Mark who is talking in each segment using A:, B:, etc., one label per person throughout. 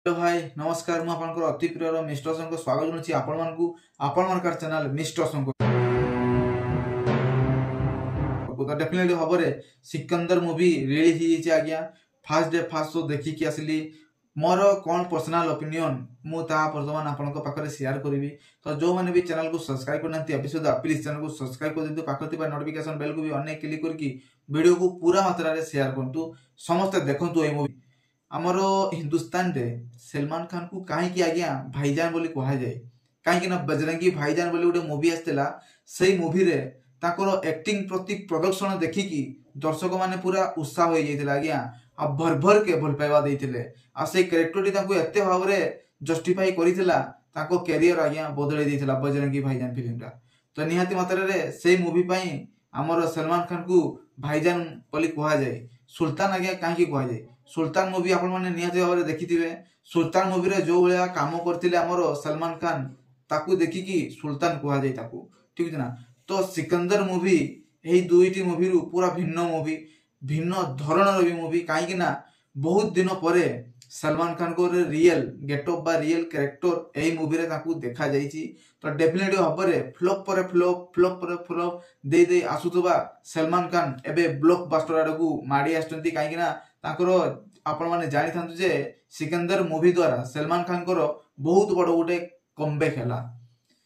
A: Hello भाई नमस्कार मु आपनकर अति प्रिय मिस्टर संग स्वागत जनाउछि आपण मानकु आपण मानकर चैनल मिस्टर संग तो डेफिनेटली हबरे सिकंदर मूवी रिलीज हिछि आज्ञा फर्स्ट डे फर्स्ट शो देखि कि आसली मोर कोन पर्सनल ओपिनियन मु ता वर्तमान आपनक पाखरे शेयर करिवि तो जो माने भी चैनल को सब्सक्राइब करनंती एपिसोड प्लीज चैनल को सब्सक्राइब कर दिंतु पाखति बा नोटिफिकेशन बेल को भी अनेक क्लिक करके वीडियो को पूरा मात्रा रे शेयर करंतु समस्त देखंतु ए मूवी आमर हिंदुस्तान रे सलमान खान को कहीं आज्ञा भाईजान बोली कहा जाए कहीं बजरंगी भाईजान बोली गोटे मूवी आसला से मूवी रे ताकर एक्टिंग प्रति प्रदर्शन देखिकी दर्शक माने पूरा उत्साह हो जाइतिला आज्ञा आ भर भर के भल पाइबा देइतिले आ से कैरेक्टरटी ताको एते भाव रे जस्टिफाई करितिला ताको कैरियर आज्ञा बदलै देइतिला बजरंगी भाईजान फिल्मटा तो निहाती मात्रा रे से मूवी पई हमर सलमान खान को भाईजान बोली कहा जाए सुल्तान आज्ञा कहीं कहा जाए सुल्तान मूवी आपण माने निहाती भाव रे देखिथिबे सुल्तान मूवी रे जो भलिया काम करथिले हमर सलमान खान ताकू देखिकी सुल्तान कहा जाए ताकू ठीक है ना तो सिकंदर मूवी यही दुईटी मूवी रु पूरा भिन्न मूवी भिन्न धरणर भी मूवी कहीं ना बहुत दिन पर सलमान खान को रियल गेटअप बा रियल कैरेक्टर यही मूवी रे ताकू देखा जाइछि तो डेफिनेटली हबरे फ्लॉप पर फ्लॉप दे दे आसुतबा सलमान खान एबे ब्लॉकबस्टर आडकू माडी आस्तंती कहीं ना ताकर आपण माने जानि थांतु जे सिकंदर मूवी द्वारा सलमान खान को बहुत बड़ गोटे कमबैक हैला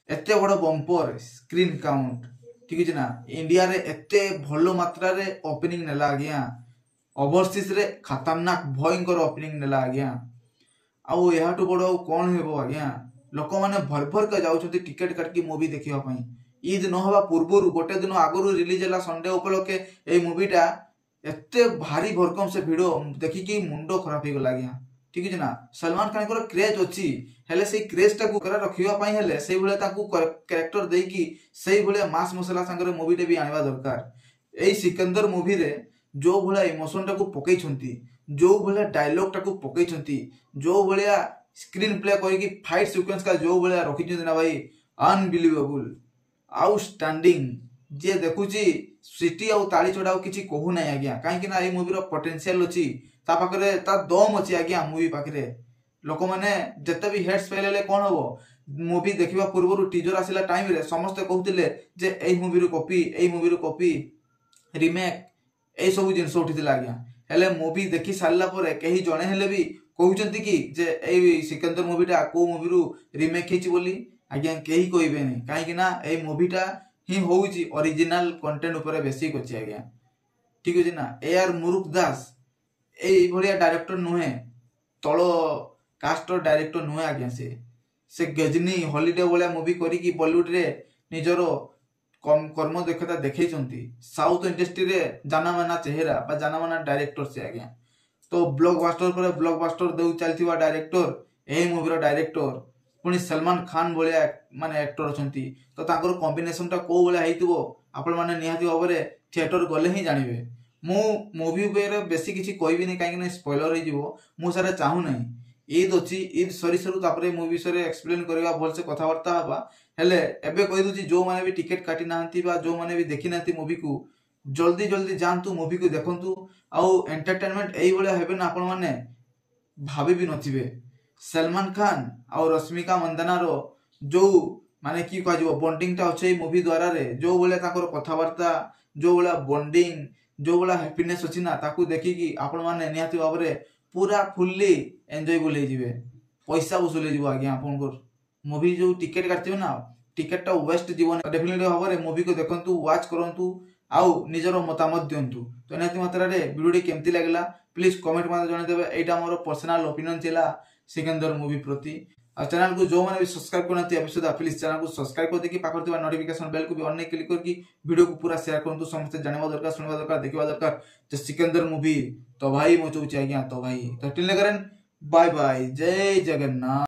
A: एते बड़ बम्पर स्क्रीन काउंट ठीक है ना इंडिया रे एते भलो मात्रा रे ओपनिंग नेला आज्ञा ओवरसीज रे खतरनाक भयंकर ओपनिंग नेला आज्ञा आउ एहाटु बड़ कोन हेबो आज्ञा लोक माने भर भर के जाउछथि टिकट काटकी मूवी देखिबा पई ईद न होबा पूर्वरु गोटे दिन आगरु रिलीज हैला संडे उपलक्षे ए मूवीटा एते भारी भरकम से भिडियो देखिकी मुंडो खराब हो गला आज्ञा ठीक है ना सलमान खान को क्रेज अच्छी हेले से क्रेज टाकू करा रखिबा पई हेले सेई भले ताकू कैरेक्टर देकी सेई भले मास मसला संगरे मूवी टे भी आनिबा दरकार एई सिकंदर मूवी रे जो भले इमोशन टाकू पकई छंती जो भले डायलॉग टाकू पकई छंती जो भले स्क्रीन प्ले करके फाइट सीक्वेंस का जो भले रखि छंती ना भाई अनबिलीवेबल आउटस्टैंडिंग जे देखुची सिटी आउ ताली चढ़ाओ किछि कहू नै आज्ञा काहे कि ना ए मूवी रो पोटेंशियल अछि ता पाखरे ता दम अछि आज्ञा मूवी पाखरे लोक माने जते भी हेड्स फैलेले कोन होबो मूवी देखिबा पूर्वरु टीजर आसिला टाइम रे समस्त कहउतिले जे एई मूवी रो कॉपी रीमेक ए सब जिंस उठितिला आज्ञा हेले मूवी देखि सारला परे केही जणे हेले भी कहउचंती कि जे एई सिकंदर मूवीटा को मूवी रो रीमेक हिची बोली आज्ञा केही कहिबेनी काहे कि ना एई मूवीटा ही होउची ओरिजिनल कंटेंट ऊपर बेसिक अछि आज्ञा ठीक अछि ना एआर मुरुक दास एई भलिया डायरेक्टर नुहे तळो कास्टर डायरेक्टर नुहे आज्ञा से गजनी हॉलिडे वाला मूवी करी की बॉलीवुड रे निजरो कर्म दक्षता देखैचंती साउथ इंडस्ट्री रे जानामाना चेहरा बा जानामाना डायरेक्टर से आज्ञा तो ब्लॉकबस्टर पर ब्लॉकबस्टर देउ चलथिबा डायरेक्टर एई मूवी रो डायरेक्टर पुणी सलमान खान भाया माने एक्टर अछंती तो ताकर कॉम्बिनेशन टा को भाया हेतिबो आपण माने निहाती भाबरे थिएटर गले ही जानिबे मु मूवी ऊपर बेसी किछि कहबी नै काहे कि स्पॉइलर हे जिवो मु सारे चाहू नै ईद अछि ईद सरी सरू तापरे मूवी सरे एक्सप्लेन करबा भल से कथा वार्ता हबा हेले एबे कहि दुची जो माने भी टिकट काटी नांती बा जो माने भी देखि नांती मूवी को जल्दी जल्दी जानतु मूवी को देखंतु आ एंटरटेनमेंट एई भले हेबे ना आपण माने भाबी भी नथिबे सलमान खान और रश्मिका मंदाना रो जो माने की कह जिवो बॉन्डिंग ता अछि मूवी द्वारा रे जो बोले ताकर कथा वार्ता जो बोला बॉन्डिंग जो बोला हैप्पीनेस अछि ना ताकू देखि कि आपण माने निहाती भाबरे पूरा फुल्ली एन्जॉयबल हे जिवे पैसा वसूल हे जिवो आज्ञा आपण को मूवी जो टिकट काटथिबे ना टिकट टा वेस्ट जीवन डेफिनेटली भाबरे मूवी को देखंतु वॉच करंतु आउ निजरो मतामत दियंतु तो निहाती मात्रा रे वीडियो केमती लागला प्लीज कमेंट माने जणे देबे एटा मोर पर्सनल ओपिनियन थिला सिकंदर मूवी प्रति और चैनल को जो माने भी सब्सक्राइब करनती एपिसोड प्लीज चैनल को सब्सक्राइब कर देकी पाखर थिबा नोटिफिकेशन बेल को भी ऑन क्लिक करकी वीडियो को पूरा शेयर करंतु समस्त जानबा दरकार सुनबा दरकार देखबा दरकार जे सिकंदर मूवी तो भाई मो चौची आज्ञा तो भाई तो टिल करन बाय बाय जय जगन्नाथ।